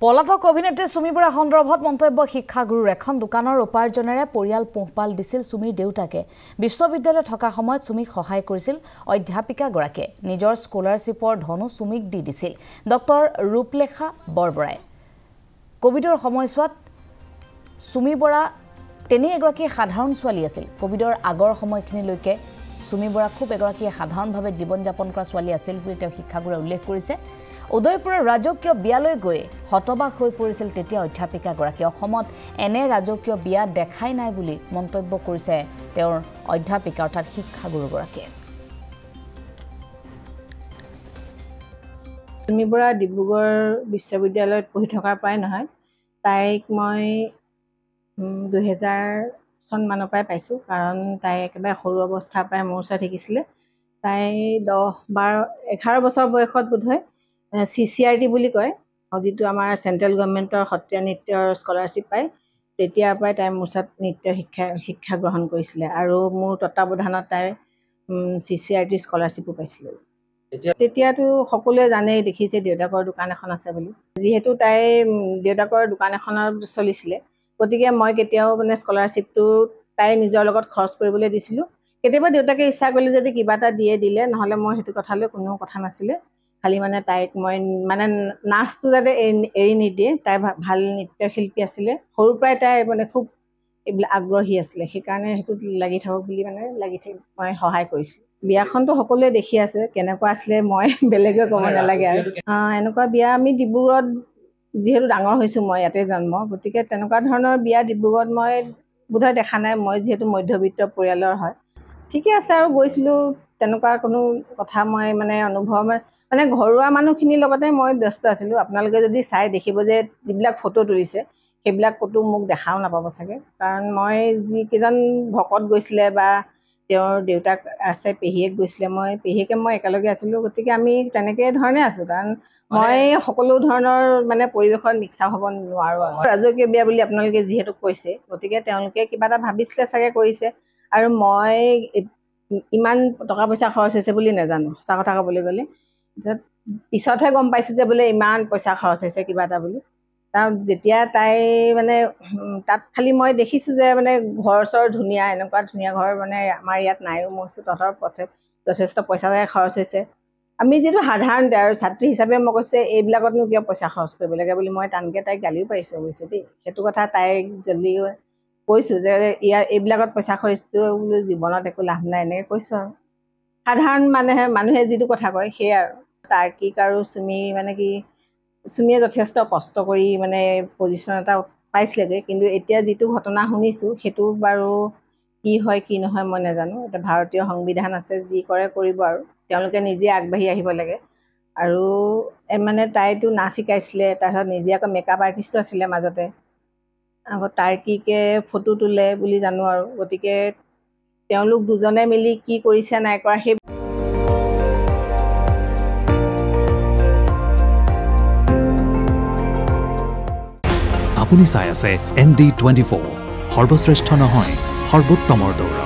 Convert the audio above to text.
পলাতক অভিনেত্ৰী সুমি বৰা সন্দৰ্ভত মন্তব্য শিক্ষাগুৰুৰ এখন দোকানৰ উপাৰ্জনেৰে পৰিয়াল পোহপাল দিছিল সুমিৰ দেউতাকে বিশ্ববিদ্যালয়ত থকা সময়ত সুমিক সহায় কৰিছিল অধ্যাপিকা গৰাকীয়ে নিজৰ স্কলাৰশ্বিপৰ ধনো সুমিক দি দিছিল ডক্টৰ ৰূপলেখা বৰবৰাই কোভিডৰ সময়ছোৱাত সুমি বৰা তেনে এগৰাকী সাধাৰণ ছোৱালী আছিল কোভিডৰ আগৰ সময়খিনিলৈকে সুমি বৰা খুব এগৰাকী সাধাৰণভাৱে জীৱন যাপন কৰা ছোৱালী আছিল বুলি তেওঁ শিক্ষাগুৰে উল্লেখ কৰিছে উদয়পুৰৰ ৰাজকীয় বিয়ালৈ গৈ হতবাক হৈ পৰিছিল তেতিয়া অধ্যাপিকা গৰাকী অসমত এনে ৰাজকীয় বিয়া দেখাই নাই বুলি মন্তব্য কৰিছে তেওঁৰ অধ্যাপিকা অৰ্থাৎ শিক্ষাগুৰু গৰাকী সুমি বৰা ডিব্ৰুগড় বিশ্ববিদ্যালয়ত পঢ়ি থকাৰ প্ৰায় নহয় তাইক মই 2000 চন মানৰ পৰাই পাইছোঁ কাৰণ তাই একেবাৰে সৰু অৱস্থাৰ পৰাই মোৰ ওচৰত শিকিছিলে তাই 10-12-11 বছৰ বয়সত বোধহয় CCRT বুলি কয় যিটো আমাৰ চেণ্ট্ৰেল গভৰ্ণমেণ্টৰ সত্ৰীয়া নৃত্যৰ স্কলাৰশ্বিপ পায় তেতিয়াৰ পৰাই তাই মোৰ ওচৰত নৃত্য শিক্ষা গ্ৰহণ কৰিছিলে আৰু মোৰ তত্ত্বাৱধানত তাই CCRT স্কলাৰশ্বিপো পাইছিলে তেতিয়াতো সকলোৱে জানেই দেখিছে দেউতাকৰ দোকান এখন আছে বুলি যিহেতু তাই দেউতাকৰ দোকান এখনত চলিছিলে গতিকে মই কেতিয়াও মানে স্কলাৰশ্বিপটো তাই নিজৰ লগত খৰচ কৰিবলৈ দিছিলোঁ কেতিয়াবা দেউতাকে ইচ্ছা কৰিলে যদি কিবা এটা দিলে নহ'লে মই সেইটো কথালৈ কোনো কথা নাছিলে খালি মানে তাইক মই মানে নাচটো যাতে এৰি নিদিয়ে তাই ভাল নৃত্যশিল্পী আছিলে সৰুৰ পৰাই তাই মানে খুব এইবিলাক আগ্ৰহী আছিলে সেইকাৰণে সেইটোত লাগি থাকক বুলি মানে মই সহায় কৰিছিলোঁ বিয়াখনতো সকলোৱে দেখি আছে কেনেকুৱা আছিলে মই বেলেগে ক'ব নালাগে আৰু এনেকুৱা বিয়া আমি ডিব্ৰুগড়ত যিহেতু ডাঙৰ হৈছোঁ মই ইয়াতে জন্ম গতিকে তেনেকুৱা ধৰণৰ বিয়া ডিব্ৰুগড়ত মই বোধহয় দেখা নাই মই যিহেতু মধ্যবিত্ত পৰিয়ালৰ হয় ঠিকে আছে আৰু গৈছিলোঁ তেনেকুৱা কোনো কথা মই মানে অনুভৱ মানে ঘৰুৱা মানুহখিনিৰ লগতে মই ব্যস্ত আছিলোঁ আপোনালোকে যদি চাই দেখিব যে যিবিলাক ফটো তুলিছে সেইবিলাক ফটো মোক দেখাও নাপাব চাগে কাৰণ মই যিকেইজন ভকত গৈছিলে বা তেওঁৰ দেউতাক আছে পেহীয়েক গৈছিলে পেহীয়েকে মই একেলগে আছিলোঁ গতিকে আমি তেনেকৈ ধৰণে আছোঁ কাৰণ মই সকলো ধৰণৰ মানে পৰিৱেশত মিক্সাৰ হ'ব নোৱাৰোঁ ৰাজকীয় বিয়া বুলি আপোনালোকে যিহেতু কৈছে গতিকে তেওঁলোকে কিবা এটা ভাবিছিলে চাগে কৰিছে আৰু মই ইমান টকা পইচা খৰচ হৈছে বুলি নাজানো সঁচা কথা ক'বলৈ গ'লে পিছতহে গম পাইছোঁ যে বোলে ইমান পইচা খৰচ হৈছে কিবা এটা বুলি তাৰ যেতিয়া তাই মানে তাত খালি মই দেখিছোঁ যে মানে ঘৰ চৰ ধুনীয়া এনেকুৱা ধুনীয়া ঘৰ মানে আমাৰ ইয়াত নাইও মই তহঁতৰ পথে যথেষ্ট পইচা খৰচ হৈছে আমি যিটো সাধাৰণতে আৰু ছাত্ৰী হিচাপে মই কৈছে এইবিলাকতনো কিয় পইচা খৰচ কৰিব লাগে বুলি মই টানকৈ তাইক গালিও পাৰিছোঁ অৱশ্যে দেই সেইটো কথা তাইক জলদি কৈছোঁ যে এইবিলাকত পইচা খৰচটো বোলো জীৱনত একো লাভ নাই এনেকৈ কৈছোঁ আৰু সাধাৰণ মানুহে যিটো কথা কয় সেয়াই আৰু তাৰ্কিক আৰু চুমি মানে কি চুমিয়ে যথেষ্ট কষ্ট কৰি মানে পজিশ্যন এটা পাইছিলেগৈ কিন্তু এতিয়া যিটো ঘটনা শুনিছোঁ সেইটো বাৰু কি হয় কি নহয় মই নাজানো এটা ভাৰতীয় সংবিধান আছে যি কৰে কৰিব আৰু তেওঁলোকে নিজে আগবাঢ়ি আহিব লাগে আৰু মানে তাইতো নাচ শিকাইছিলে তাৰপিছত নিজে আকৌ মেকআপ আৰ্টিষ্টো আছিলে মাজতে আকৌ তাৰ্কিকে ফটো তোলে বুলি জানো আৰু গতিকে তেওঁলোক দুজনে মিলি কি কৰিছে নাই কৰা সেই আপুনি চাই আছে ND24 সৰ্বশ্ৰেষ্ঠ নহয় সৰ্বোত্তমৰ দৌৰ